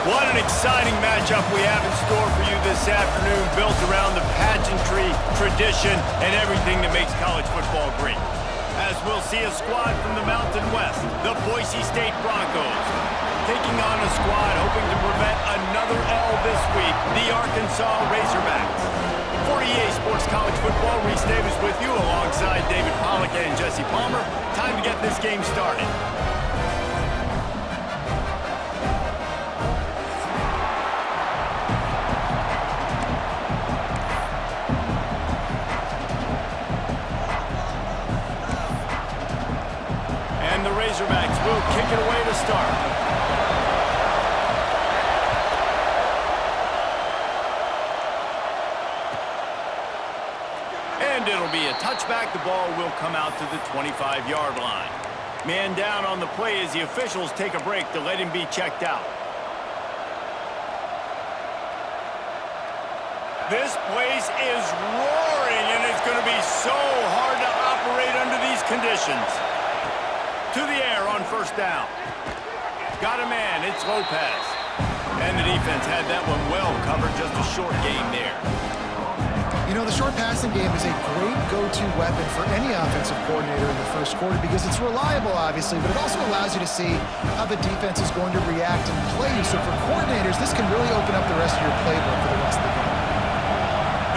What an exciting matchup we have in store for you this afternoon, built around the pageantry, tradition, and everything that makes college football great. As we'll see a squad from the Mountain West, the Boise State Broncos, taking on a squad hoping to prevent another L this week, the Arkansas Razorbacks. For EA Sports College Football, Reese Davis with you alongside David Pollack and Jesse Palmer. Time to get this game started. And the Razorbacks will kick it away to start. And it'll be a touchback. The ball will come out to the 25-yard line. Man down on the play as the officials take a break to let him be checked out. This place is roaring, and it's going to be so hard to operate under these conditions. To the air on first down. Got a man, it's Lopez. And the defense had that one well covered, just a short game there. You know, the short passing game is a great go-to weapon for any offensive coordinator in the first quarter because it's reliable, obviously, but it also allows you to see how the defense is going to react and play you. So for coordinators, this can really open up the rest of your playbook for the rest of the game.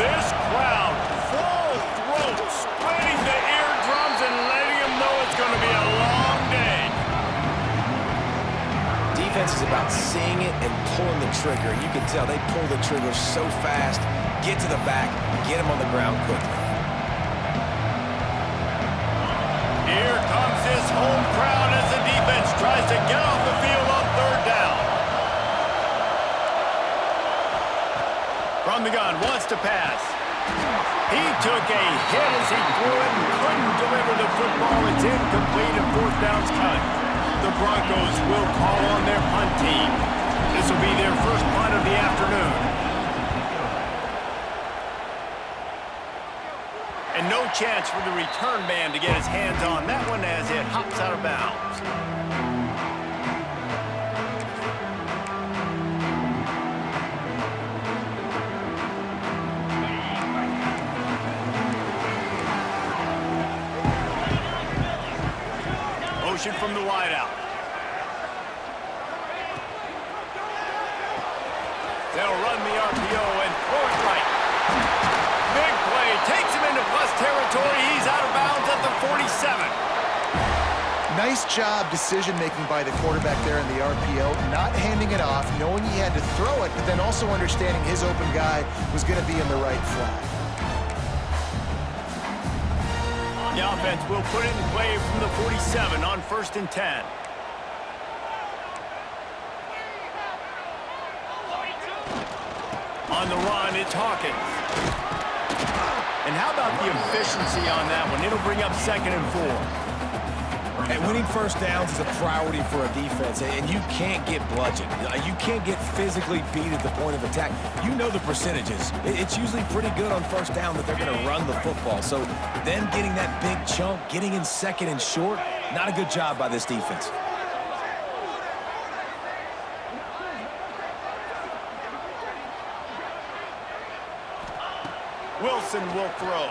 This crowd, full throat, splitting the eardrums and letting them know it's going to be a long day. Defense is about seeing it and pulling the trigger. You can tell they pull the trigger so fast. Get to the back, get him on the ground quickly. Here comes this home crowd as the defense tries to get off the field on third down. From the gun, wants to pass. He took a hit as he threw it and couldn't deliver the football. It's incomplete and fourth down's cut. The Broncos will call on their punt team. This will be their first punt of the afternoon. And no chance for the return man to get his hands on that one as it hops out of bounds. Motion from the wideout. They'll run the RPO and throw it right. Big play, takes him into plus territory. He's out of bounds at the 47. Nice job decision-making by the quarterback there in the RPO, not handing it off, knowing he had to throw it, but then also understanding his open guy was going to be in the right flat. The offense will put it in play from the 47 on 1st and 10. On the run, it's Hawkins. And how about the efficiency on that one? It'll bring up 2nd and 4. And winning first downs is a priority for a defense, and you can't get bludgeoned. You can't get physically beat at the point of attack. You know the percentages. It's usually pretty good on first down that they're going to run the football. So them getting that big chunk, getting in 2nd and short, not a good job by this defense. Wilson will throw.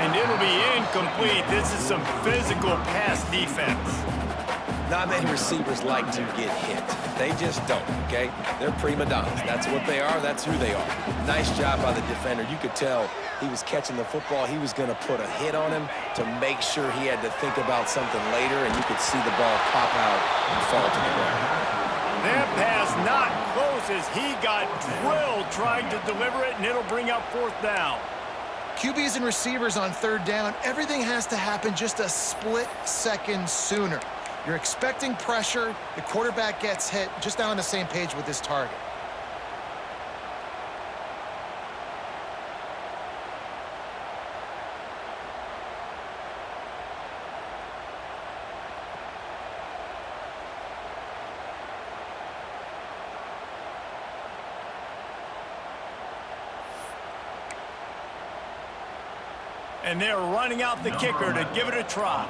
And it'll be incomplete. This is some physical pass defense. Not many receivers like to get hit. They just don't, okay? They're prima donnas. That's what they are. That's who they are. Nice job by the defender. You could tell he was catching the football. He was going to put a hit on him to make sure he had to think about something later, and you could see the ball pop out and fall to the ground. That pass not close as he got drilled trying to deliver it, and it'll bring up 4th down. QBs and receivers on 3rd down, everything has to happen just a split second sooner. You're expecting pressure, the quarterback gets hit, just not on the same page with his target. And they're running out the kicker to give it a try.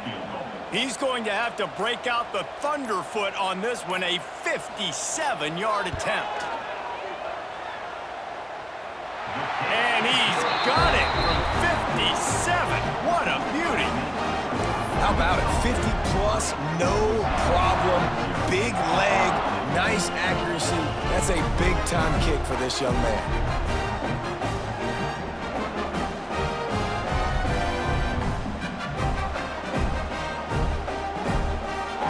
He's going to have to break out the thunderfoot on this one, a 57-yard attempt. And he's got it from 57. What a beauty. How about it? 50-plus, no problem. Big leg, nice accuracy. That's a big-time kick for this young man.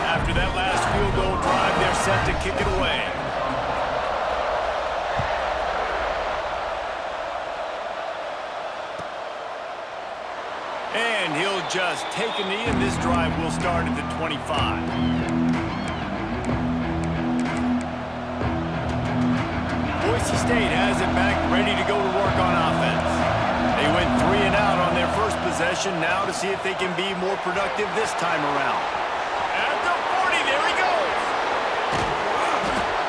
After that last field goal drive, they're set to kick it away. And he'll just take a knee, and this drive will start at the 25. Boise State has it back, ready to go to work on offense. They went 3 and out on their first possession, now to see if they can be more productive this time around. At the 40, there he goes.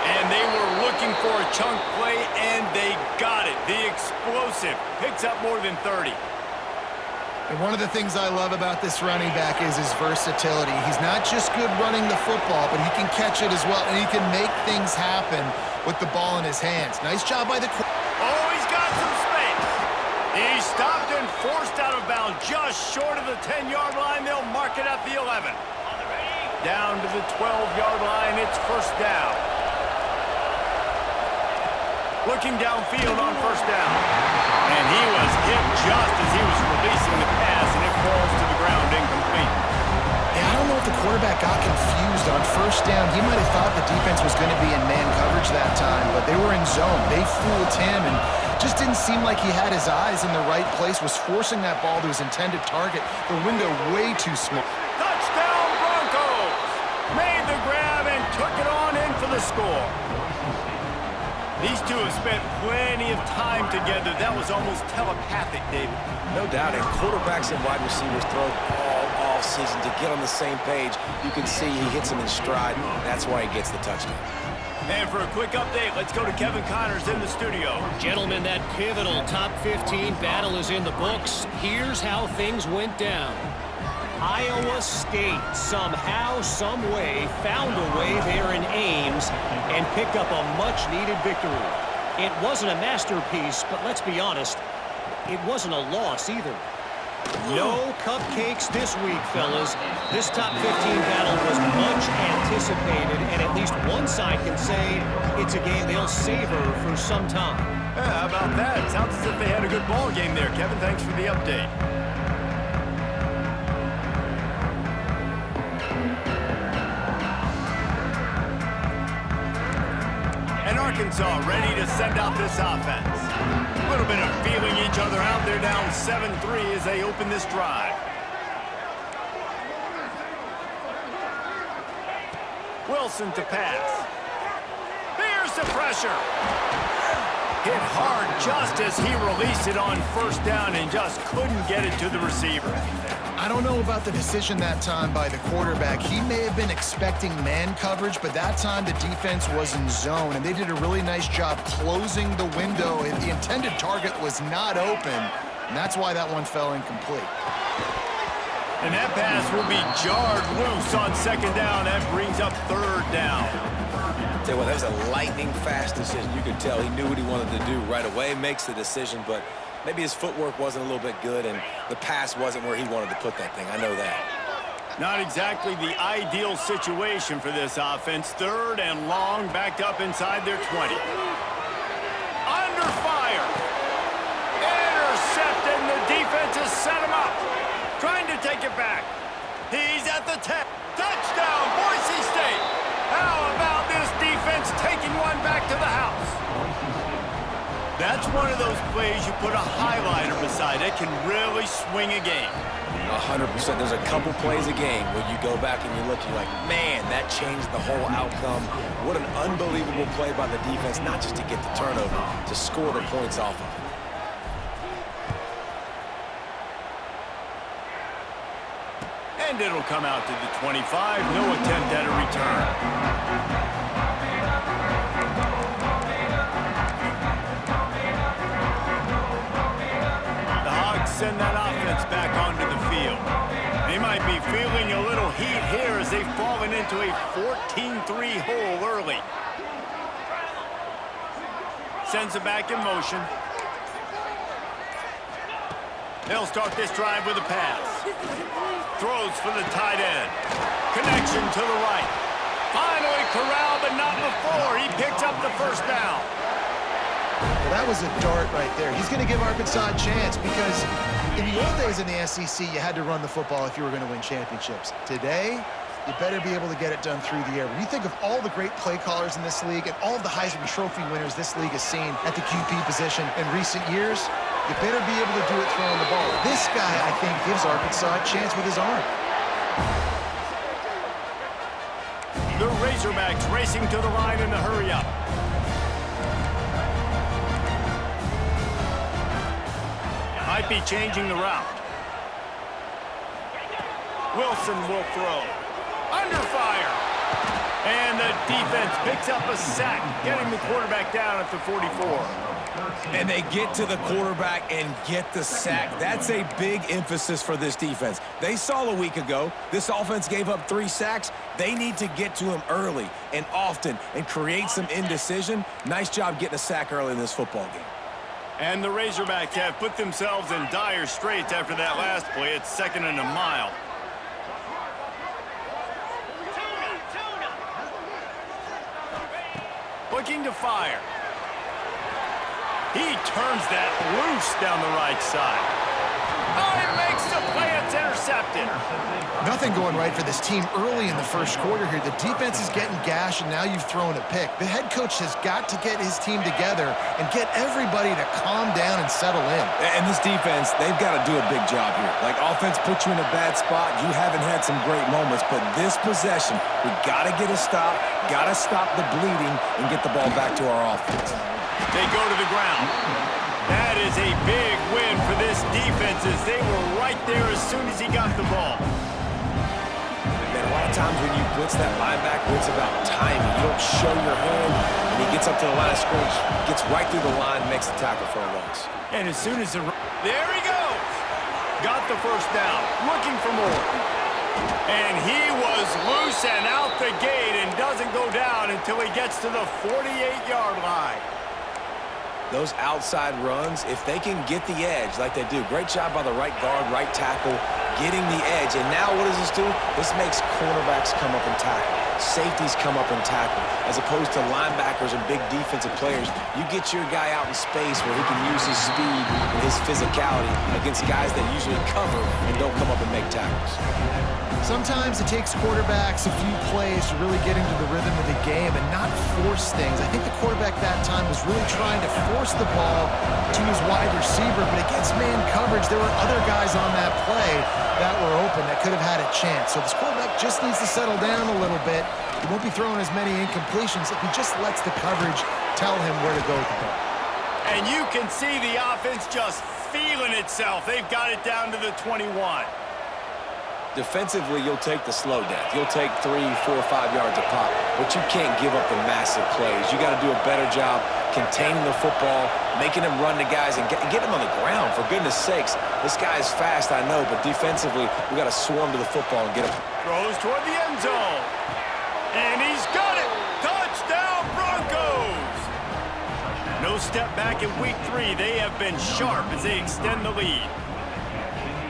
And they were looking for a chunk play, and they got it. The explosive picks up more than 30. And one of the things I love about this running back is his versatility. He's not just good running the football, but he can catch it as well, and he can make things happen with the ball in his hands. Nice job by the... Oh, he's got some space. He's stopped and forced out of bounds just short of the 10-yard line. They'll mark it at the 11. Down to the 12-yard line, it's first down. Looking downfield on first down. And he was hit just as he was releasing the pass, and it falls to the ground incomplete. Yeah, I don't know if the quarterback got confused on first down. He might have thought the defense was going to be in man coverage that time, but they were in zone. They fooled him and just didn't seem like he had his eyes in the right place, was forcing that ball to his intended target. The window way too small. Touchdown Broncos! Made the grab and took it on in for the score. These two have spent plenty of time together. That was almost telepathic, David. No doubt, and quarterbacks and wide receivers throw all off-season to get on the same page. You can see he hits them in stride. That's why he gets the touchdown. And for a quick update, let's go to Kevin Connors in the studio. Gentlemen, that pivotal top 15 battle is in the books. Here's how things went down. Iowa State somehow, some way, found a way there in Ames and picked up a much-needed victory. It wasn't a masterpiece, but let's be honest, it wasn't a loss either. No cupcakes this week, fellas. This top 15 battle was much anticipated, and at least one side can say it's a game they'll savor for some time. Yeah, how about that? Sounds as if they had a good ball game there. Kevin, thanks for the update. And Arkansas ready to send out this offense. A little bit of feeling each other out. They're down 7-3 as they open this drive. Wilson to pass. Here's the pressure. Hit hard just as he released it on first down and just couldn't get it to the receiver. I don't know about the decision that time by the quarterback. He may have been expecting man coverage, but that time the defense was in zone, and they did a really nice job closing the window, and the intended target was not open, and that's why that one fell incomplete. And that pass will be jarred loose on second down. That brings up third down. Tell you what, that was a lightning-fast decision. You could tell he knew what he wanted to do right away, makes the decision, but maybe his footwork wasn't a little bit good, and the pass wasn't where he wanted to put that thing. I know that. Not exactly the ideal situation for this offense. Third and long, backed up inside their 20. Under fire. Intercepted, and the defense has set him up. Trying to take it back. He's at the 10. Touchdown, Boise State. How about this defense taking one back to the house? That's one of those plays you put a highlighter beside. It can really swing a game. 100%. There's a couple plays a game where you go back and you look, you're like, man, that changed the whole outcome. What an unbelievable play by the defense, not just to get the turnover, to score the points off of it. And it'll come out to the 25. No attempt at a return. Send that offense back onto the field. They might be feeling a little heat they've fallen into a 14-3 hole early. Sends it back in motion. They'll start this drive with a pass. Throws for the tight end. Connection to the right. Finally corralled, but not before. He picks up the first down. Well, that was a dart right there. He's going to give Arkansas a chance because in the old days in the SEC, you had to run the football if you were going to win championships. Today, you better be able to get it done through the air. When you think of all the great play callers in this league and all of the Heisman Trophy winners this league has seen at the QB position in recent years, you better be able to do it throwing the ball. This guy, I think, gives Arkansas a chance with his arm. The Razorbacks racing to the line in the hurry-up. Might be changing the route. Wilson will throw. Under fire. And the defense picks up a sack, getting the quarterback down at the 44. And they get to the quarterback and get the sack. That's a big emphasis for this defense. They saw a week ago, this offense gave up 3 sacks. They need to get to him early and often and create some indecision. Nice job getting a sack early in this football game. And the Razorbacks have put themselves in dire straits after that last play. It's 2nd and a mile. Looking to fire. He turns that loose down the right side. Oh, he makes the play. It's intercepted. Nothing going right for this team early in the first quarter here. The defense is getting gashed, and now you've thrown a pick. The head coach has got to get his team together and get everybody to calm down and settle in. And this defense, they've got to do a big job here. Like, offense put you in a bad spot. You haven't had some great moments, but this possession, we got to get a stop, got to stop the bleeding, and get the ball back to our offense. They go to the ground. That is a big win for this defense as they were right there as soon as he got the ball. Man, a lot of times when you blitz that linebacker, it's about timing. You don't show your hand, and he gets up to the line of scrimmage, gets right through the line, makes the tackle for a loss. And as soon as there he goes. Got the first down, looking for more. And he was loose and out the gate and doesn't go down until he gets to the 48-yard line. Those outside runs, if they can get the edge like they do, great job by the right guard, right tackle, getting the edge. And now what does this do? This makes cornerbacks come up and tackle. Safeties come up and tackle. As opposed to linebackers and big defensive players, you get your guy out in space where he can use his speed and his physicality against guys that usually cover and don't come up and make tackles. Sometimes it takes quarterbacks a few plays to really get into the rhythm of the game and not force things. I think the quarterback that time was really trying to force the ball to his wide receiver, but against man coverage, there were other guys on that play that were open that could have had a chance. So this quarterback just needs to settle down a little bit. He won't be throwing as many incompletions if he just lets the coverage tell him where to go with the ball. And you can see the offense just feeling itself. They've got it down to the 21. Defensively, you'll take the slow downs. You'll take 3, 4, 5 yards a pop, but you can't give up the massive plays. You got to do a better job containing the football, making him run to guys, and get him on the ground. For goodness sakes, this guy is fast, I know, but defensively, we got to swarm to the football and get him. Throws toward the end zone. And he's got it. Touchdown, Broncos. No step back in week 3. They have been sharp as they extend the lead.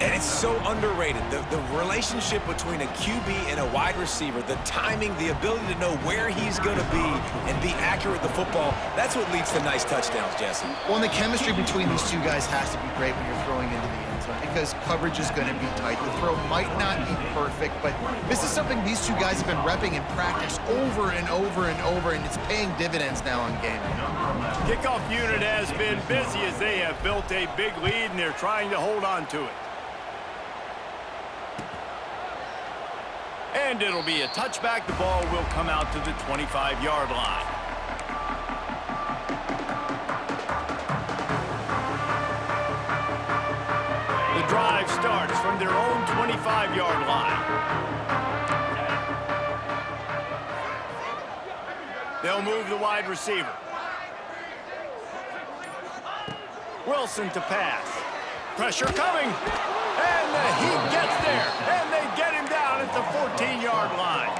And it's so underrated. The relationship between a QB and a wide receiver, the timing, the ability to know where he's going to be and be accurate with the football, that's what leads to nice touchdowns, Jesse. Well, and the chemistry between these two guys has to be great when you're throwing into the end zone because coverage is going to be tight. The throw might not be perfect, but this is something these two guys have been repping in practice over and over and over, and it's paying dividends now on game day. Kickoff unit has been busy as they have built a big lead, and they're trying to hold on to it. And it'll be a touchback. The ball will come out to the 25-yard line. The drive starts from their own 25-yard line. They'll move the wide receiver. Wilson to pass. Pressure coming. And he gets there. And they get him down at at the 14-yard line.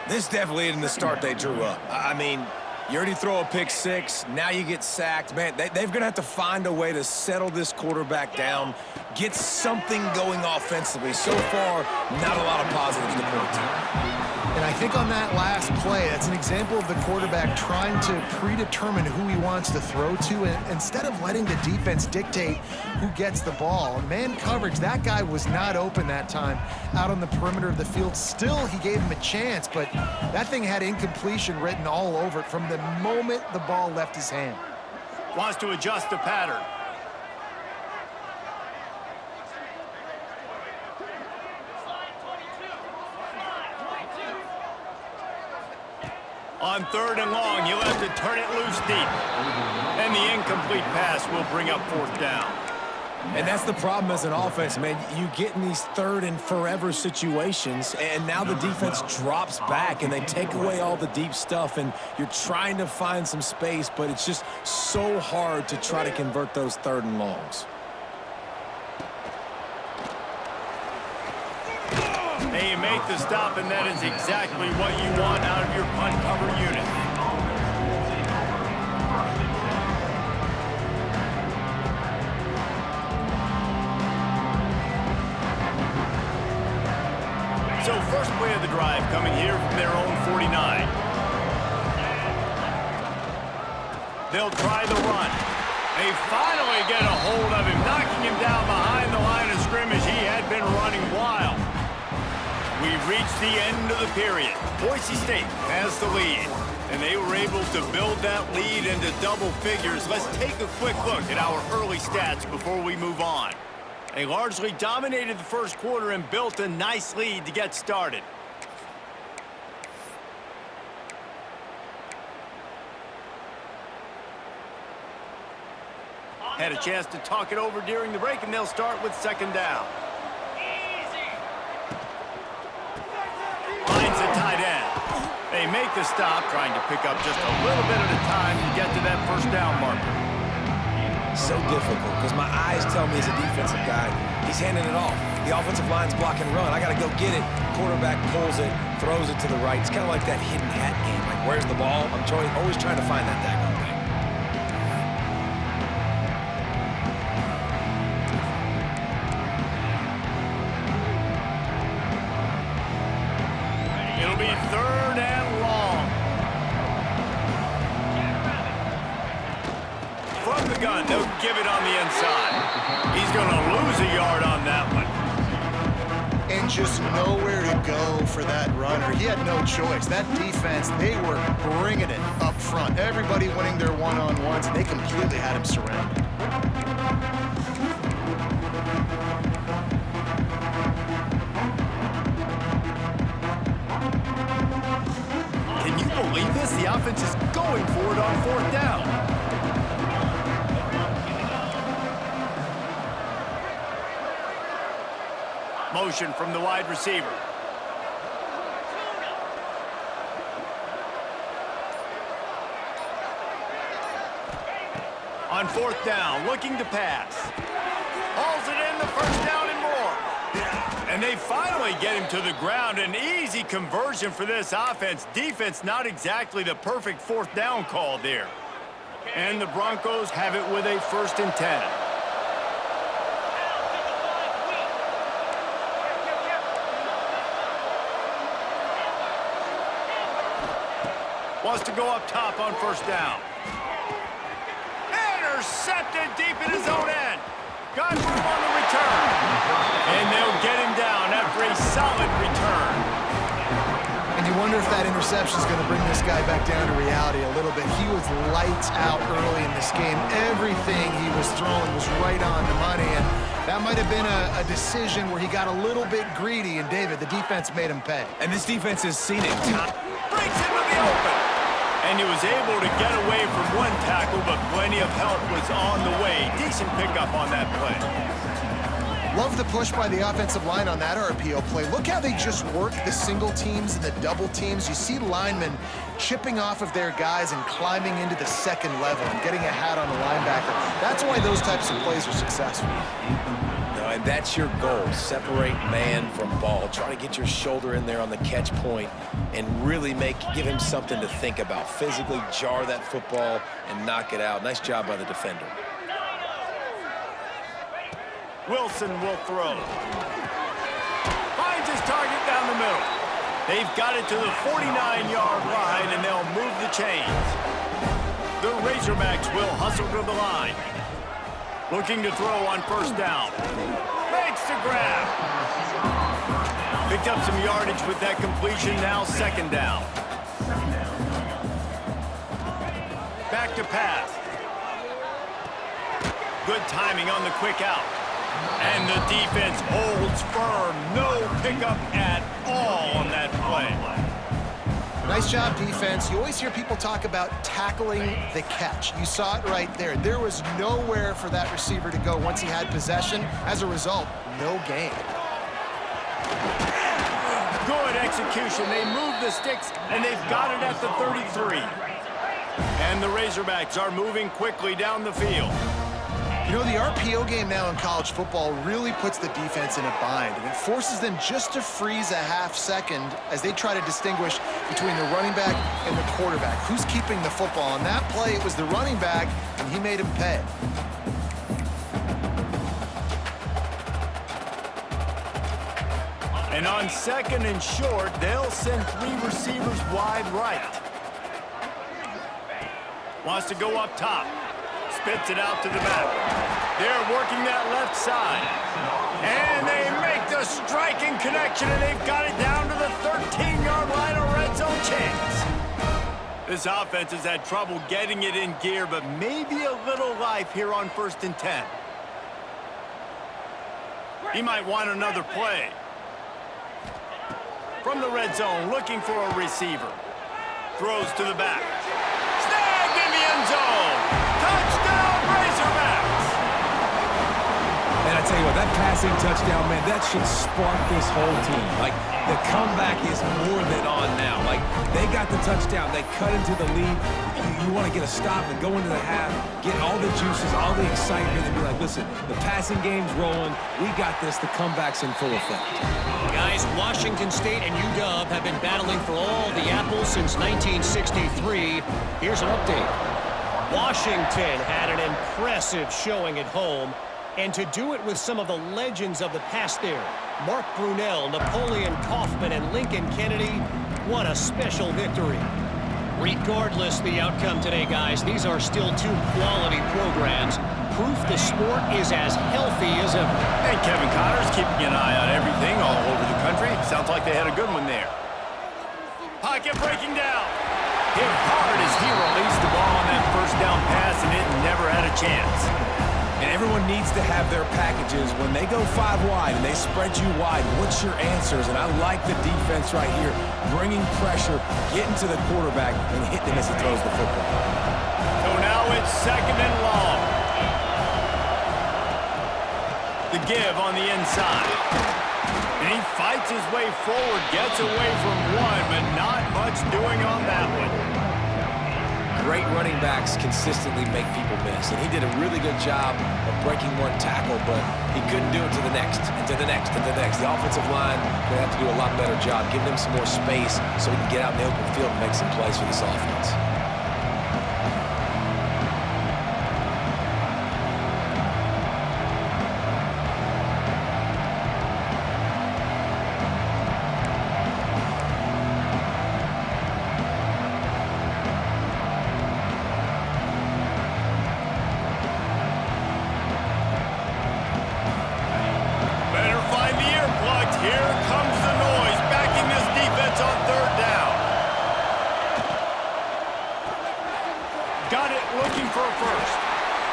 This definitely isn't the start they drew up. I mean, you already throw a pick six, now you get sacked. Man, they're going to have to find a way to settle this quarterback down, get something going offensively. So far, not a lot of positives to point to. And I think on that last play, that's an example of the quarterback trying to predetermine who he wants to throw to, and instead of letting the defense dictate who gets the ball. Man coverage, that guy was not open that time out on the perimeter of the field. Still, he gave him a chance, but that thing had incompletion written all over it from the moment the ball left his hand. Wants to adjust the pattern. On 3rd and long, he'll have to turn it loose deep. And the incomplete pass will bring up 4th down. And that's the problem as an offense, man. You get in these 3rd and forever situations, and now the defense drops back, and they take away all the deep stuff, and you're trying to find some space, but it's just so hard to try to convert those 3rd and longs. And you make the stop, and that is exactly what you want out of your punt cover unit. So first play of the drive coming here from their own 49. They'll try the run. They finally get a hold of him, knocking him down behind the line of scrimmage. He had been running wild. We've reached the end of the period. Boise State has the lead, and they were able to build that lead into double figures. Let's take a quick look at our early stats before we move on. They largely dominated the first quarter and built a nice lead to get started. Had a chance to talk it over during the break, and they'll start with 2nd down. Finds a tight end. They make the stop, trying to pick up just a little bit at a time to get to that 1st down marker. So difficult, because my eyes tell me as a defensive guy, he's handing it off. The offensive line's block and run. I got to go get it. Quarterback pulls it, throws it to the right. It's kind of like that hidden hat game. Like, where's the ball? I'm always trying to find that daggone thing. It'll be 3rd and long. From the gun, they'll give it on the inside. He's going to lose a yard on that one. And just nowhere to go for that runner. He had no choice. That defense, they were bringing it up front. Everybody winning their one-on-ones, and they completely had him surrounded. Can you believe this? The offense is going for it on 4th down. Motion from the wide receiver. On 4th down, looking to pass. Hauls it in, the 1st down and more. And they finally get him to the ground. An easy conversion for this offense. Defense not exactly the perfect 4th down call there. And the Broncos have it with a 1st and 10. Wants to go up top on 1st down. Intercepted deep in his own end. Got room on the return. And they'll get him down after a solid return. And you wonder if that interception is going to bring this guy back down to reality a little bit. He was lights out early in this game. Everything he was throwing was right on the money. And that might have been a decision where he got a little bit greedy. And, David, the defense made him pay. And this defense has seen it. Breaks into the open. And he was able to get away from one tackle, but plenty of help was on the way. Decent pickup on that play. Love the push by the offensive line on that RPO play. Look how they just work the single teams and the double teams. You see linemen chipping off of their guys and climbing into the 2nd level and getting a hat on the linebacker. That's why those types of plays are successful. No, And that's your goal. Separate man from ball. Try to get your shoulder in there on the catch point and really give him something to think about. Physically jar that football and knock it out. Nice job by the defender. Wilson will throw. Finds his target down the middle. They've got it to the 49-yard line, and they'll move the chains. The Razorbacks will hustle to the line. Looking to throw on first down. Makes the grab. Picked up some yardage with that completion, now second down. Back to pass. Good timing on the quick out. And the defense holds firm. No pickup at all on that play. Nice job, defense. You always hear people talk about tackling the catch. You saw it right there. There was nowhere for that receiver to go once he had possession. As a result, no gain. Good execution. They move the sticks, and they've got it at the 33. And the Razorbacks are moving quickly down the field. You know, the RPO game now in college football really puts the defense in a bind, and it forces them just to freeze a half second as they try to distinguish between the running back and the quarterback. Who's keeping the football? On that play, it was the running back, and he made him pay. And on second and short, they'll send three receivers wide right. Wants to go up top. Spits it out to the back. They're working that left side. And they make the striking connection, and they've got it down to the 13-yard line, a red zone chance. This offense has had trouble getting it in gear, but maybe a little life here on 1st and 10. He might want another play. From the red zone, looking for a receiver. Throws to the back. Snagged in the end zone. Touchdown, Razorbacks! And I tell you what, that passing touchdown, man, that should spark this whole team. Like, the comeback is more than on now. Like, they got the touchdown. They cut into the lead. You want to get a stop and go into the half, get all the juices, all the excitement, and be like, listen, the passing game's rolling. We got this. The comeback's in full effect. Guys, Washington State and UW have been battling for all the apples since 1963. Here's an update. Washington had an impressive showing at home, and to do it with some of the legends of the past there, Mark Brunell, Napoleon Kaufman, and Lincoln Kennedy, what a special victory. Regardless the outcome today, guys, these are still two quality programs. Proof the sport is as healthy as ever. And Kevin Connor's keeping an eye on everything all over the country. Sounds like they had a good one there. Pocket breaking down. Hit hard as he released the ball on that first down pass, and it never had a chance. And everyone needs to have their packages. When they go 5 wide and they spread you wide, what's your answers? And I like the defense right here, bringing pressure, getting to the quarterback, and hitting him as he throws the football. So now it's second and long. The give on the inside. And he fights his way forward, gets away from one, but not much doing on that one. Great running backs consistently make people miss, and he did a really good job of breaking one tackle, but he couldn't do it to the next, and to the next, and to the next. The offensive line going to have to do a lot better job, giving him some more space so he can get out in the open field and make some plays for this offense.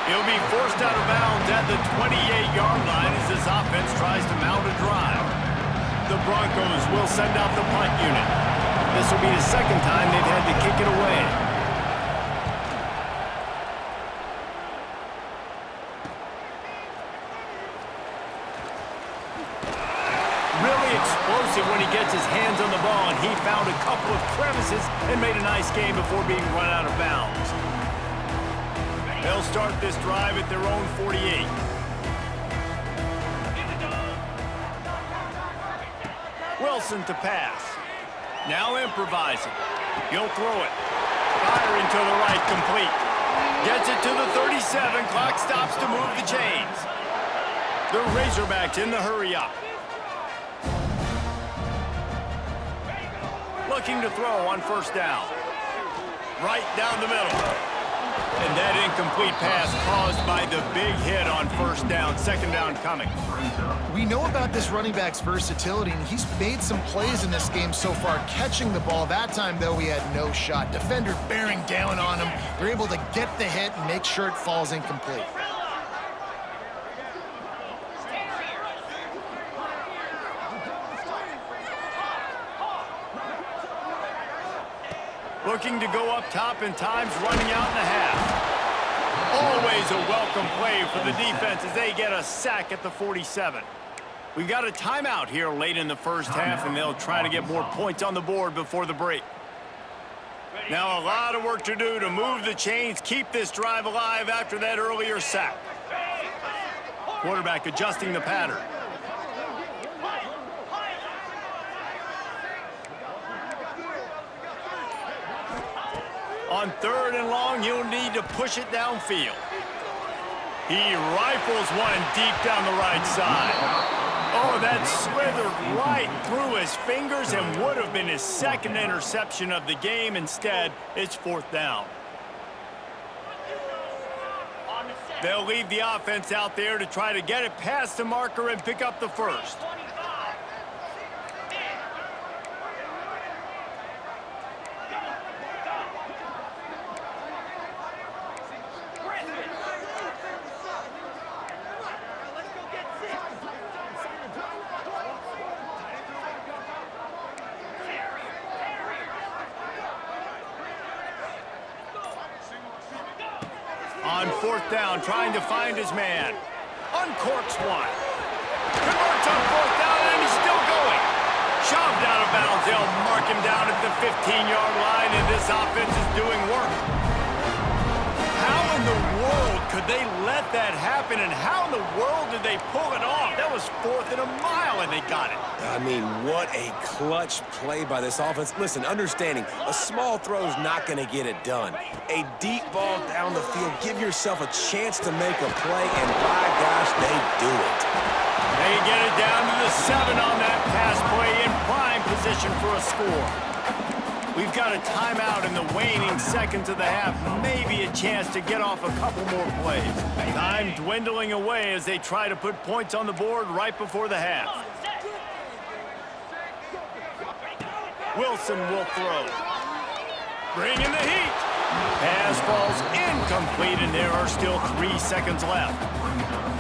He'll be forced out of bounds at the 28-yard line as this offense tries to mount a drive. The Broncos will send out the punt unit. This will be the second time they've had to kick it away. Really explosive when he gets his hands on the ball, and he found a couple of crevices and made a nice game before being run out of bounds. They'll start this drive at their own 48. Wilson to pass. Now improvising. He'll throw it. Firing to the right, complete. Gets it to the 37. Clock stops to move the chains. The Razorbacks in the hurry up. Looking to throw on first down. Right down the middle. And that incomplete pass caused by the big hit on first down. Second down coming. We know about this running back's versatility, and he's made some plays in this game so far, catching the ball. That time, though, he had no shot. Defender bearing down on him. They're able to get the hit and make sure it falls incomplete. Looking to go up top, and time's running out in the half. Always a welcome play for the defense as they get a sack at the 47. We've got a timeout here late in the first half, and they'll try to get more points on the board before the break. Now a lot of work to do to move the chains, keep this drive alive after that earlier sack. Quarterback adjusting the pattern. On third and long, he'll need to push it downfield. He rifles one deep down the right side. Oh, that slithered right through his fingers and would have been his second interception of the game. Instead, it's fourth down. They'll leave the offense out there to try to get it past the marker and pick up the first. On fourth down, trying to find his man. Uncorks one. Converts on fourth down, and he's still going. Shoved out of bounds. They'll mark him down at the 15-yard line, and this offense is doing work. How in the world could they let that happen, and how in the world did they pull it off? That was fourth and a mile, and they got it. I mean, what a clutch play by this offense. Listen, understanding, a small throw is not going to get it done. A deep ball down the field, give yourself a chance to make a play, and by gosh, they do it. They get it down to the 7 on that pass play in prime position for a score. We've got a timeout in the waning seconds of the half. Maybe a chance to get off a couple more plays. Time dwindling away as they try to put points on the board right before the half. Wilson will throw. Bringing the heat. Pass falls incomplete, and there are still 3 seconds left.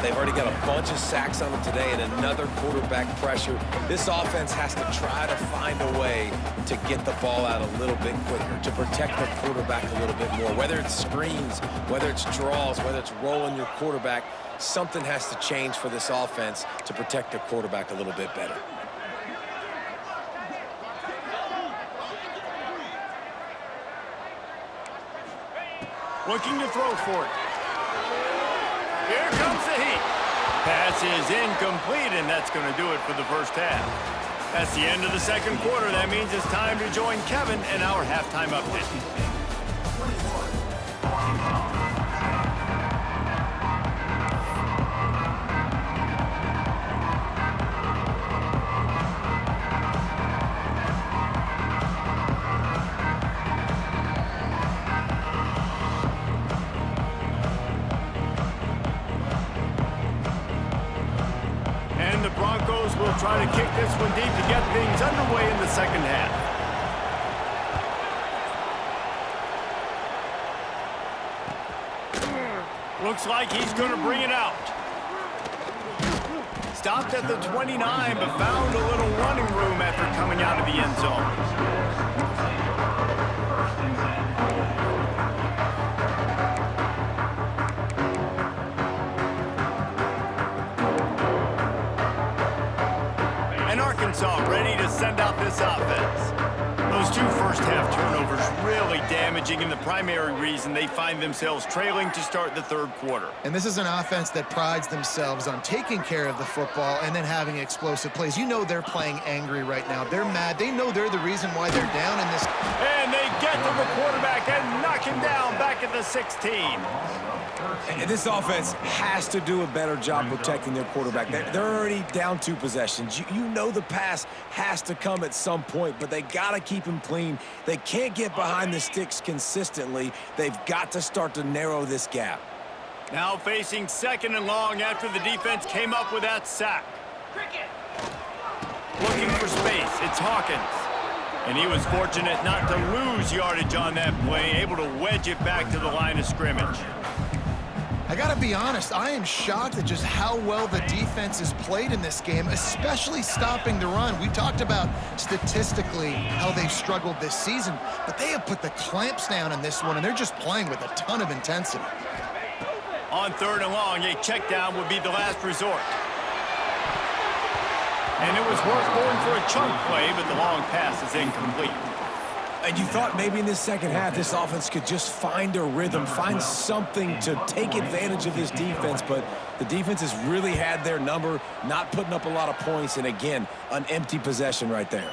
They've already got a bunch of sacks on them today and another quarterback pressure. This offense has to try to find a way to get the ball out a little bit quicker, to protect the quarterback a little bit more. Whether it's screens, whether it's draws, whether it's rolling your quarterback, something has to change for this offense to protect their quarterback a little bit better. Looking to throw for it. Here comes the heat. Pass is incomplete, and that's going to do it for the first half. That's the end of the second quarter. That means it's time to join Kevin in our halftime update. Will try to kick this one deep to get things underway in the second half. Looks like he's going to bring it out. Stopped at the 29, but found a little running room after coming out of the end zone. Arkansas ready to send out this offense. Those two first-half turnovers really damaging, and the primary reason they find themselves trailing to start the third quarter. And this is an offense that prides themselves on taking care of the football and then having explosive plays. You know they're playing angry right now. They're mad. They know they're the reason why they're down in this. And they get to the quarterback and knock him down back at the 16. And this offense has to do a better job protecting their quarterback. They're already down 2 possessions. You know the pass has to come at some point, but they got to keep him clean. They can't get behind the sticks consistently. They've got to start to narrow this gap. Now facing 2nd and long after the defense came up with that sack. Looking for space, it's Hawkins. And he was fortunate not to lose yardage on that play, able to wedge it back to the line of scrimmage. I gotta be honest, I am shocked at just how well the defense has played in this game, especially stopping the run. We talked about statistically how they've struggled this season, but they have put the clamps down in this one, and they're just playing with a ton of intensity. On 3rd and long, a check down would be the last resort. And it was worth going for a chunk play, but the long pass is incomplete. And you thought maybe in this second half this offense could just find a rhythm, find something to take advantage of this defense, but the defense has really had their number, not putting up a lot of points, and again, an empty possession right there.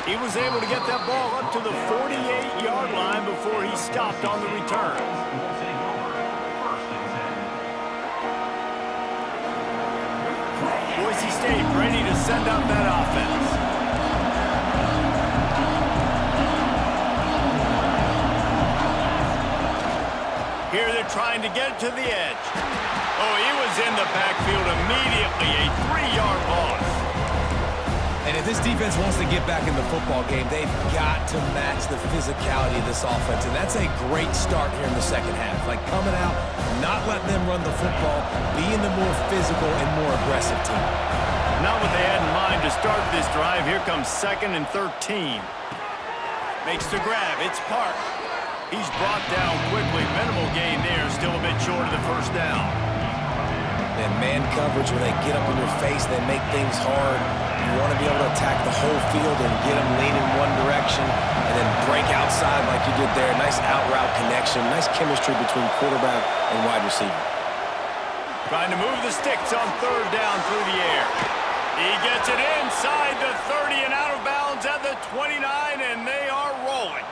He was able to get that ball up to the 48-yard line before he stopped on the return. Boise State ready to send out that offense. Here they're trying to get it to the edge. Oh, he was in the backfield immediately, a 3-yard loss. And if this defense wants to get back in the football game, they've got to match the physicality of this offense. And that's a great start here in the second half. Like coming out, not letting them run the football, being the more physical and more aggressive team. Not what they had in mind to start this drive. Here comes 2nd and 13. Makes the grab. It's Park. He's brought down quickly. Minimal gain there. Still a bit short of the first down. And man coverage, when they get up in your face, they make things hard. You want to be able to attack the whole field and get them leaning one direction and then break outside like you did there. Nice out route connection. Nice chemistry between quarterback and wide receiver. Trying to move the sticks on 3rd down through the air. He gets it inside the 30 and out of bounds at the 29, and they are rolling.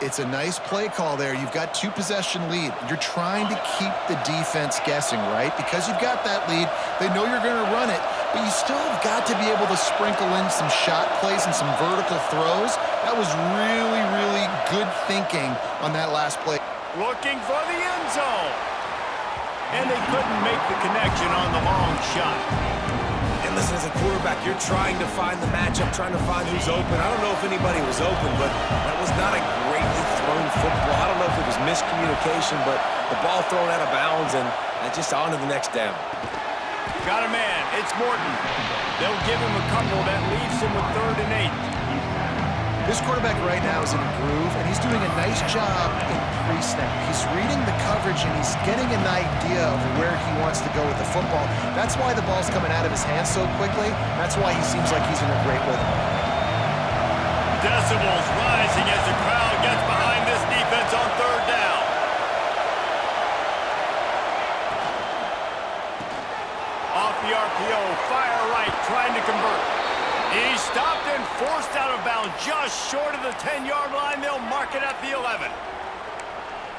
It's a nice play call there. You've got 2-possession lead. You're trying to keep the defense guessing, right? Because you've got that lead, they know you're going to run it, but you still have got to be able to sprinkle in some shot plays and some vertical throws. That was really, really good thinking on that last play. Looking for the end zone. And they couldn't make the connection on the long shot. And listen, as a quarterback, you're trying to find the matchup, trying to find who's open. I don't know if anybody was open, but that was not a greatly thrown football. I don't know if it was miscommunication, but the ball thrown out of bounds and just on to the next down. Got a man. It's Morton. They'll give him a couple. That leaves him with 3rd and 8. This quarterback right now is in a groove, and he's doing a nice job in pre-snap. He's reading the coverage, and he's getting an idea of where he wants to go with the football. That's why the ball's coming out of his hands so quickly. That's why he seems like he's in a great rhythm. Decibels rising as the crowd gets behind this defense on 3rd down. Off the RPO, fire right, trying to convert. He stopped and forced out of bounds just short of the 10-yard line. They'll mark it at the 11.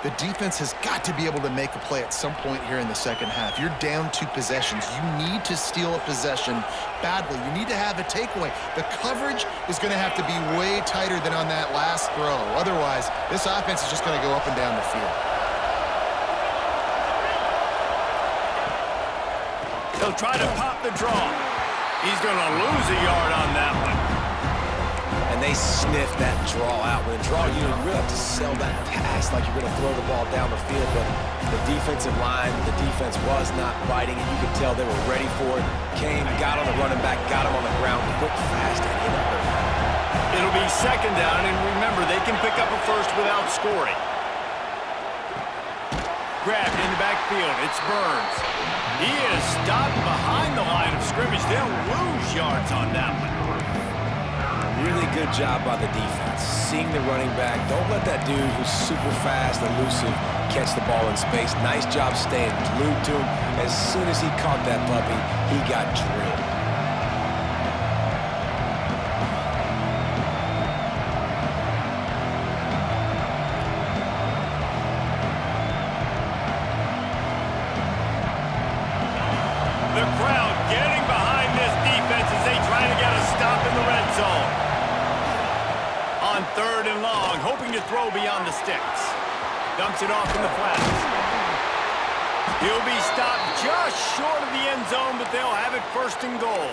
The defense has got to be able to make a play at some point here in the second half. You're down 2 possessions. You need to steal a possession badly. You need to have a takeaway. The coverage is going to have to be way tighter than on that last throw. Otherwise, this offense is just going to go up and down the field. They'll try to pop the draw. He's going to lose a yard on that one. And they sniff that draw out. When a draw, you really have to sell that pass like you're going to throw the ball down the field. But the defensive line, the defense was not biting it. You could tell they were ready for it. Came, got on the running back, got him on the ground, quick, fast, and in a hurry. It'll be 2nd down, and remember, they can pick up a first without scoring. Grabbed in the backfield. It's Burns. He is stopped behind the line of scrimmage. They'll lose yards on that one. Really good job by the defense. Seeing the running back. Don't let that dude who's super fast, elusive, catch the ball in space. Nice job staying glued to him. As soon as he caught that puppy, he got drilled. The crowd getting behind this defense as they try to get a stop in the red zone. On 3rd and long, hoping to throw beyond the sticks. Dumps it off in the flats. He'll be stopped just short of the end zone, but they'll have it 1st and goal.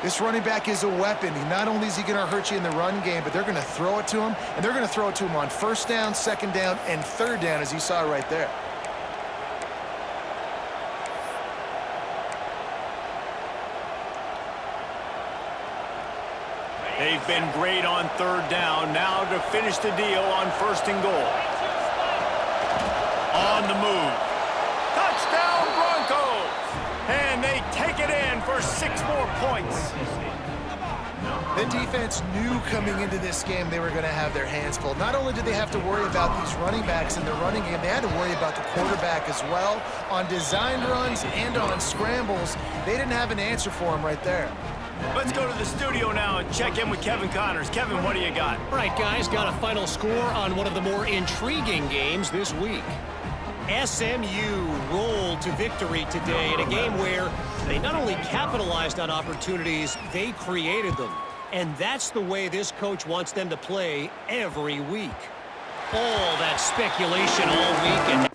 This running back is a weapon. Not only is he going to hurt you in the run game, but they're going to throw it to him, and they're going to throw it to him on 1st down, 2nd down, and 3rd down, as you saw right there. They've been great on 3rd down. Now to finish the deal on 1st and goal. On the move. Touchdown Broncos! And they take it in for 6 more points. The defense knew coming into this game they were going to have their hands full. Not only did they have to worry about these running backs in the running game, they had to worry about the quarterback as well. On designed runs and on scrambles, they didn't have an answer for him right there. Let's go to the studio now and check in with Kevin Connors. Kevin, what do you got? All right, guys, got a final score on one of the more intriguing games this week. SMU rolled to victory today in a game where they not only capitalized on opportunities, they created them. And that's the way this coach wants them to play every week. All that speculation all week. And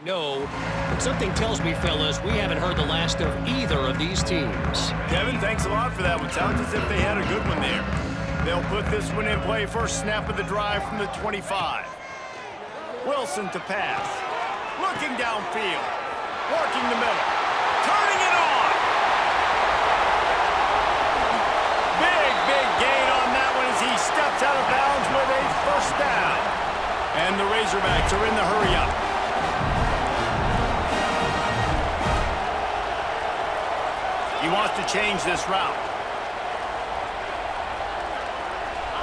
no, but something tells me, fellas, we haven't heard the last of either of these teams. Kevin, thanks a lot for that one. Sounds as if they had a good one there. They'll put this one in play. First snap of the drive from the 25. Wilson to pass. Looking downfield. Working the middle. Turning it on. Big gain on that one as he steps out of bounds with a 1st down. And the Razorbacks are in the hurry-up. He wants to change this route.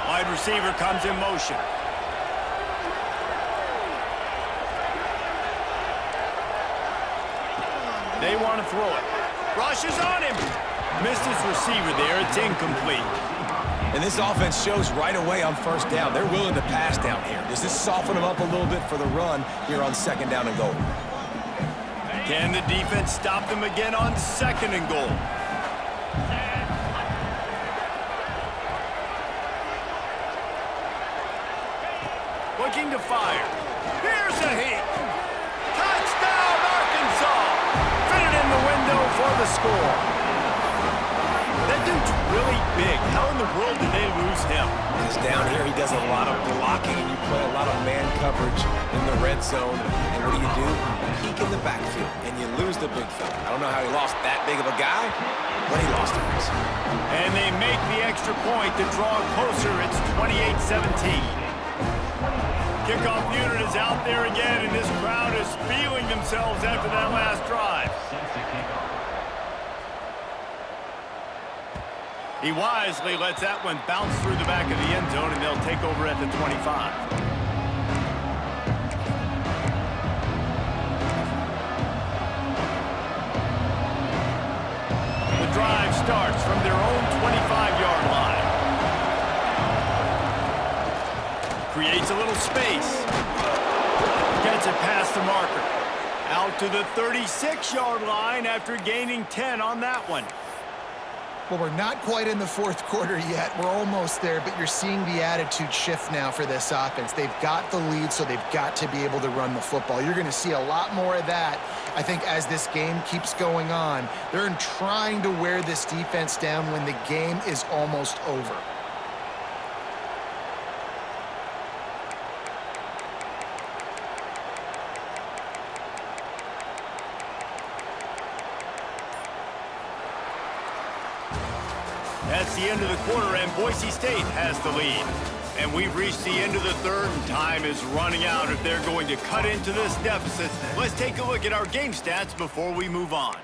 Wide receiver comes in motion. They want to throw it. Rushes on him. Missed his receiver there. It's incomplete. And this offense shows right away on 1st down. They're willing to pass down here. Does this soften them up a little bit for the run here on 2nd down and goal? Can the defense stop them again on 2nd and goal? Looking to fire. Here's a hit. Touchdown, Arkansas. Fit it in the window for the score. That dude's really big. How in the world did they lose him? Because down here he does a lot of blocking and you play a lot of man coverage in the red zone. And what do? Peek in the backfield and you lose the big fella. I don't know how he lost that big of a guy, but he lost him. And they make the extra point to draw closer. It's 28-17. Kickoff unit is out there again, and this crowd is feeling themselves after that last drive. He wisely lets that one bounce through the back of the end zone, and they'll take over at the 25. The drive starts from their own 25-yard line. Creates a little space. Gets it past the marker. Out to the 36-yard line after gaining 10 on that one. Well, we're not quite in the fourth quarter yet. We're almost there, but you're seeing the attitude shift now for this offense. They've got the lead, so they've got to be able to run the football. You're going to see a lot more of that, I think, as this game keeps going on. They're trying to wear this defense down when the game is almost over. That's the end of the quarter, and Boise State has the lead. And we've reached the end of the third, and time is running out if they're going to cut into this deficit. Let's take a look at our game stats before we move on.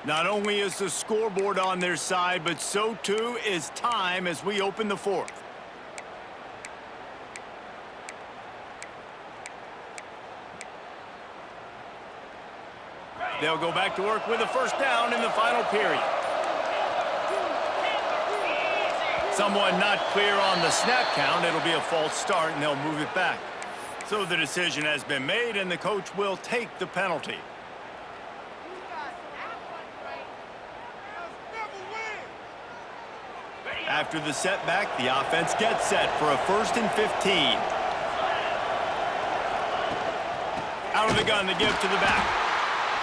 Not only is the scoreboard on their side, but so too is time as we open the fourth. They'll go back to work with a first down in the final period. Someone not clear on the snap count. It'll be a false start, and they'll move it back. So the decision has been made, and the coach will take the penalty. After the setback, the offense gets set for a 1st and 15. Out of the gun, the give to the back.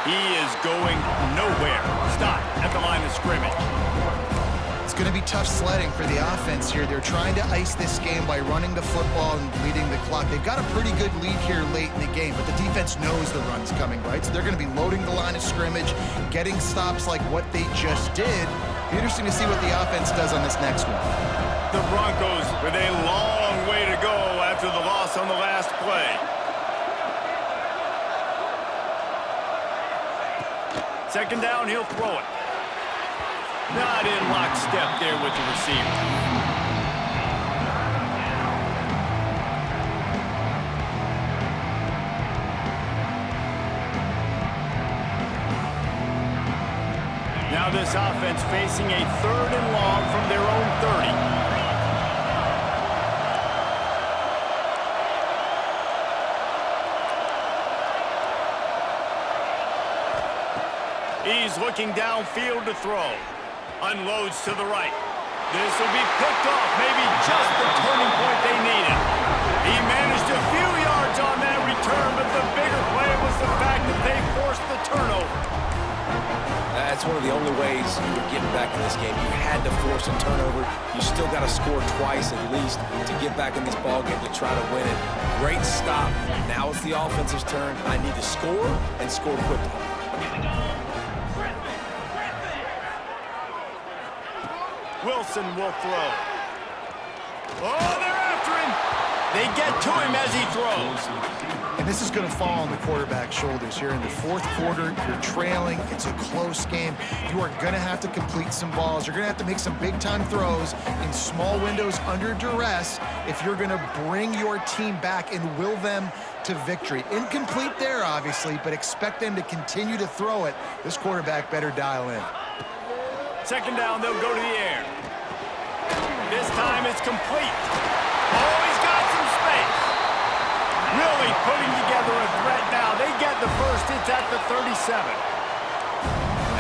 He is going nowhere. Stop at the line of scrimmage. It's going to be tough sledding for the offense here. They're trying to ice this game by running the football and bleeding the clock. They've got a pretty good lead here late in the game, but the defense knows the run's coming, right? So they're going to be loading the line of scrimmage, getting stops like what they just did. Be interesting to see what the offense does on this next one. The Broncos with a long way to go after the loss on the last play. Second down, he'll throw it. Not in lockstep there with the receiver. Now this offense facing a 3rd and long from their own 30. He's looking downfield to throw. Unloads to the right. This will be picked off, maybe just the turning point they needed. He managed a few yards on that return, but the bigger play was the fact that they forced the turnover. That's one of the only ways you're getting back in this game. You had to force a turnover. You still got to score twice at least to get back in this ballgame to try to win it. Great stop. Now it's the offensive's turn. I need to score and score quickly. Wilson will throw. Oh, they're after him. They get to him as he throws. And this is going to fall on the quarterback's shoulders here in the fourth quarter. You're trailing. It's a close game. You are going to have to complete some balls. You're going to have to make some big-time throws in small windows under duress if you're going to bring your team back and will them to victory. Incomplete there, obviously, but expect them to continue to throw it. This quarterback better dial in. Second down, they'll go to the air. This time it's complete. Oh, he's got some space. Really putting together a threat now. They get the first. It's at the 37.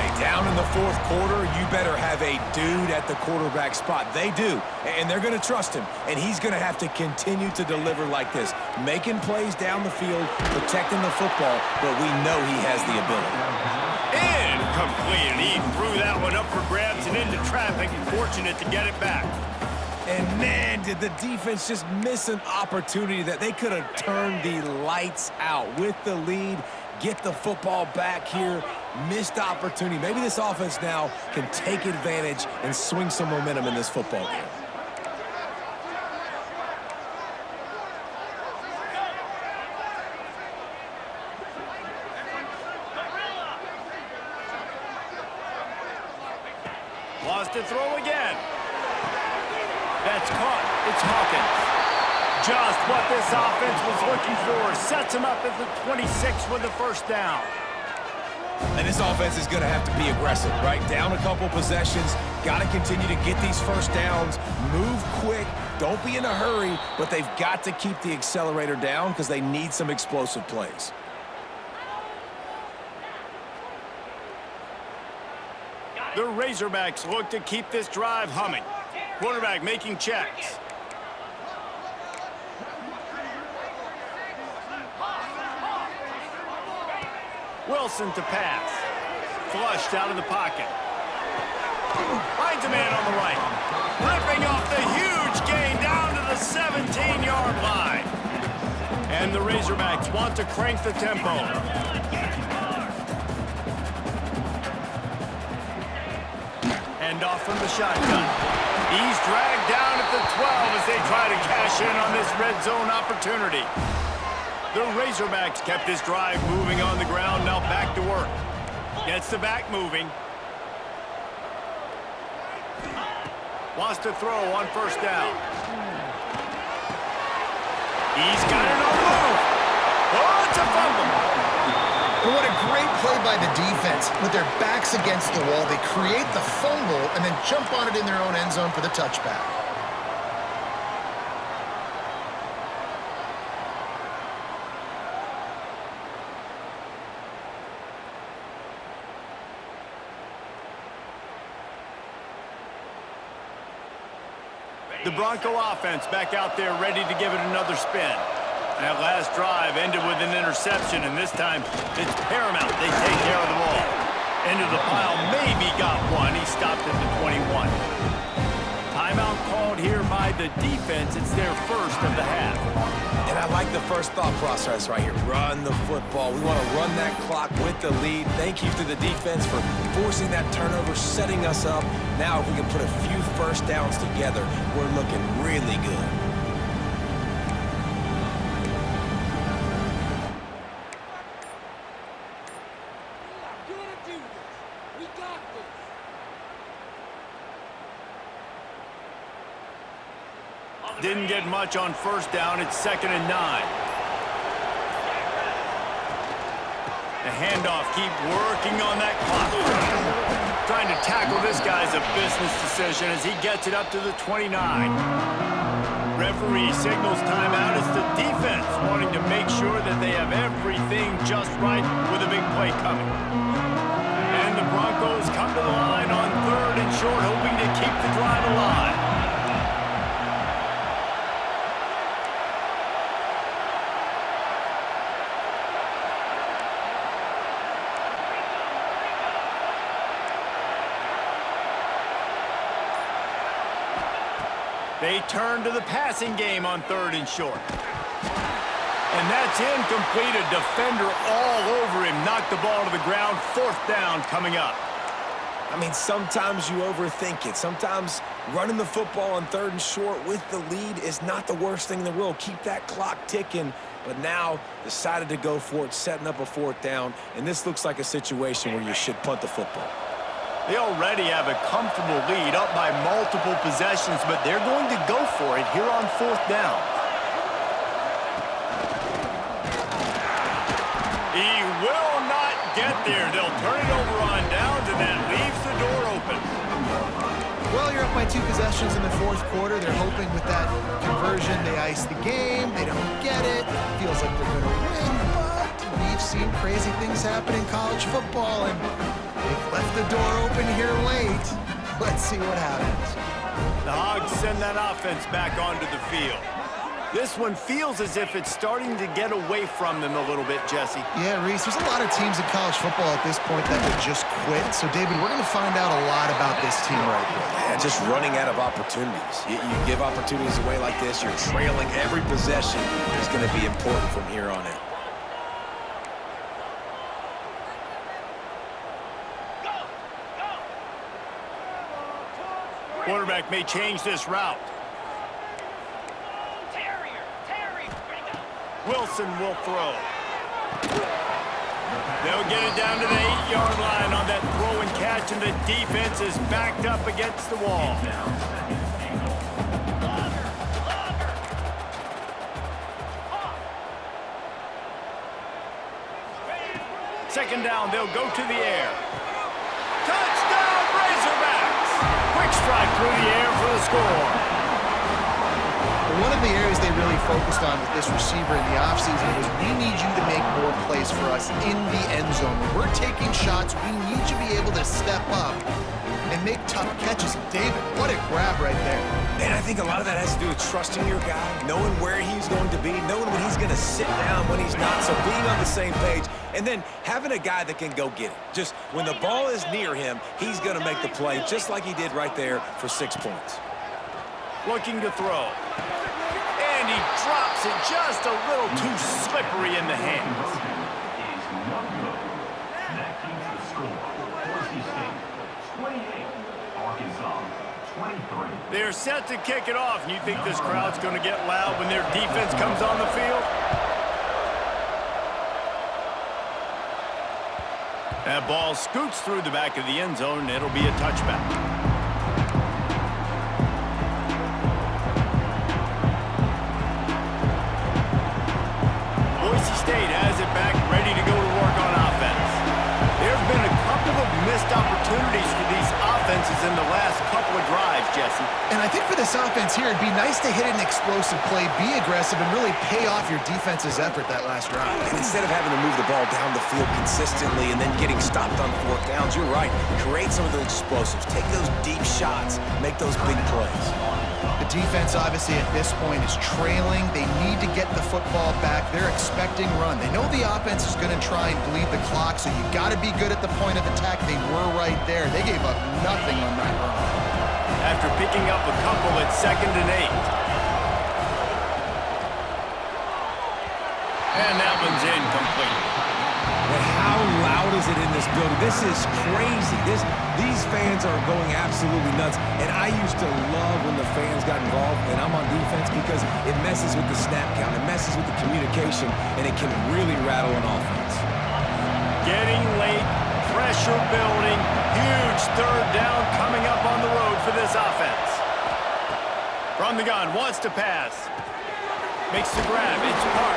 Hey, down in the fourth quarter, you better have a dude at the quarterback spot. They do, and they're going to trust him, and he's going to have to continue to deliver like this, making plays down the field, protecting the football, but we know he has the ability. Incomplete, and he threw that one up for grabs and into traffic, and fortunate to get it back. And man, did the defense just miss an opportunity that they could have turned the lights out with the lead, get the football back here. Missed opportunity. Maybe this offense now can take advantage and swing some momentum in this football game. Lost to throw again. That's caught. It's Hawkins. Just what this offense was looking for. Sets him up at the 26 with the first down. And this offense is going to have to be aggressive, right? Down a couple possessions. Got to continue to get these first downs. Move quick. Don't be in a hurry. But they've got to keep the accelerator down because they need some explosive plays. The Razorbacks look to keep this drive humming. Quarterback making checks. Wilson to pass. Flushed out of the pocket. Finds a man on the right. Ripping off the huge gain down to the 17-yard line. And the Razorbacks want to crank the tempo. Hand off from the shotgun. He's dragged down at the 12 as they try to cash in on this red zone opportunity. The Razorbacks kept this drive moving on the ground, now back to work. Gets the back moving. Wants to throw on first down. He's got it on the move. Oh, it's a fumble. And what a great play by the defense. With their backs against the wall, they create the fumble and then jump on it in their own end zone for the touchback. The Bronco offense back out there ready to give it another spin. That last drive ended with an interception, and this time it's paramount they take care of the ball. Into the pile, maybe got one. He stopped at the 21. Timeout called here by the defense. It's their first of the half. And I like the first thought process right here. Run the football. We want to run that clock with the lead. Thank you to the defense for forcing that turnover, setting us up. Now if we can put a few first downs together, we're looking really good. Didn't get much on first down. It's 2nd and 9. The handoff, keep working on that clock. Trying to tackle this guy's a business decision as he gets it up to the 29. Referee signals timeout. It's the defense wanting to make sure that they have everything just right with a big play coming. And the Broncos come to the line on 3rd and short, hoping to keep the drive alive. They turn to the passing game on 3rd and short. And that's incomplete. A defender all over him. Knocked the ball to the ground. 4th down coming up. I mean, sometimes you overthink it. Sometimes running the football on 3rd and short with the lead is not the worst thing in the world. Keep that clock ticking. But now decided to go for it, setting up a 4th down. And this looks like a situation where you should punt the football. They already have a comfortable lead, up by multiple possessions, but they're going to go for it here on 4th down. He will not get there. They'll turn it over on downs, and that leaves the door open. Well, you're up by 2 possessions in the 4th quarter. They're hoping with that conversion they ice the game. They don't get it. Feels like they're going to win, but we've seen crazy things happen in college football, and they've left the door open here late. Let's see what happens. The Hogs send that offense back onto the field. This one feels as if it's starting to get away from them a little bit, Jesse. Yeah, Reese, there's a lot of teams in college football at this point that would just quit. So, David, we're going to find out a lot about this team right here. Yeah, just running out of opportunities. You give opportunities away like this, you're trailing. Every possession is going to be important from here on out. Quarterback may change this route. Wilson will throw. They'll get it down to the 8-yard line on that throw and catch, and the defense is backed up against the wall. Second down, they'll go to the air. Touchdown, Razorbacks! Quick strike through the air for the score. One of the areas they really focused on with this receiver in the offseason was we need you to make more plays for us in the end zone. When we're taking shots, we need you to be able to step up and make tough catches. David, what a grab right there. And I think a lot of that has to do with trusting your guy, knowing where he's going to be, knowing when he's going to sit down, when he's not, so being on the same page, and then having a guy that can go get it. Just when the ball is near him, he's going to make the play, just like he did right there for 6 points. Looking to throw. And he drops it just a little too slippery in the hands. That keeps the score. Boise State, 28. Arkansas, 23. They're set to kick it off, and you think this crowd's going to get loud when their defense comes on the field? That ball scoots through the back of the end zone, and it'll be a touchback. Boise State has it back, ready to go to work on offense. There have been a couple of missed opportunities for these offenses in the last couple of drives, Jesse. And I think for this offense here, it'd be nice to hit an explosive play, be aggressive, and really pay off your defense's effort that last drive. And instead of having to move the ball down the field consistently and then getting stopped on 4th downs, you're right. Create some of those explosives. Take those deep shots. Make those big plays. The defense, obviously, at this point is trailing. They need to get the football back. They're expecting run. They know the offense is going to try and bleed the clock, so you got to be good at the point of attack. They were right there. They gave up nothing on that run. After picking up a couple at 2nd and 8. And that one's incomplete. But how loud is it in this building? This is crazy. These fans are going absolutely nuts. And I used to love when the fans got involved, and I'm on defense, because it messes with the snap count. It messes with the communication, and it can really rattle an offense. Getting late, pressure building, huge 3rd down coming up on the road for this offense. From the gun, wants to pass. Makes the grab, it's Park.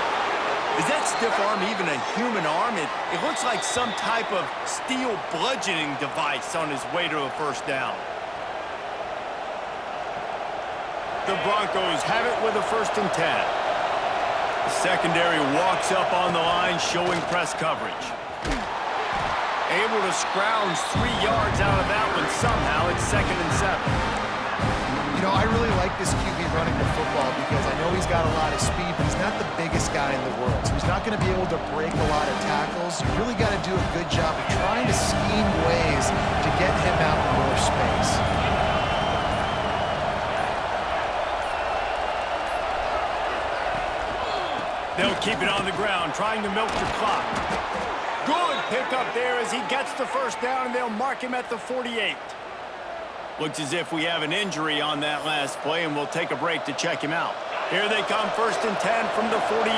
Is that stiff arm even a human arm? It looks like some type of steel bludgeoning device on his way to a 1st down. The Broncos have it with a 1st and 10. The secondary walks up on the line, showing press coverage. Able to scrounge 3 yards out of that one somehow. It's 2nd and 7. You know, I really like this QB running the football because I know he's got a lot of speed, but he's not the biggest guy in the world. So he's not going to be able to break a lot of tackles. You really got to do a good job of trying to scheme ways to get him out in more space. They'll keep it on the ground, trying to milk the clock. Good pickup there as he gets the 1st down, and they'll mark him at the 48. Looks as if we have an injury on that last play, and we'll take a break to check him out. Here they come, 1st and 10 from the 48.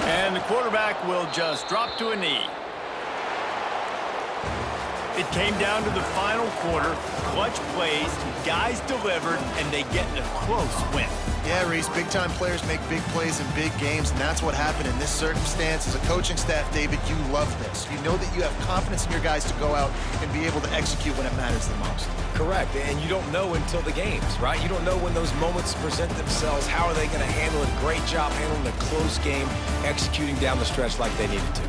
And the quarterback will just drop to a knee. It came down to the final quarter. Clutch plays, guys delivered, and they get in a close win. Yeah, Reese, big-time players make big plays in big games, and that's what happened in this circumstance. As a coaching staff, David, you love this. You know that you have confidence in your guys to go out and be able to execute when it matters the most. Correct, and you don't know until the games, right? You don't know when those moments present themselves. How are they going to handle it? Great job handling a close game, executing down the stretch like they needed to.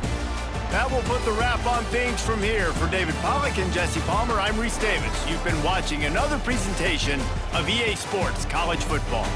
That will put the wrap on things from here. For David Pollack and Jesse Palmer, I'm Reese Davis. You've been watching another presentation of EA Sports College Football.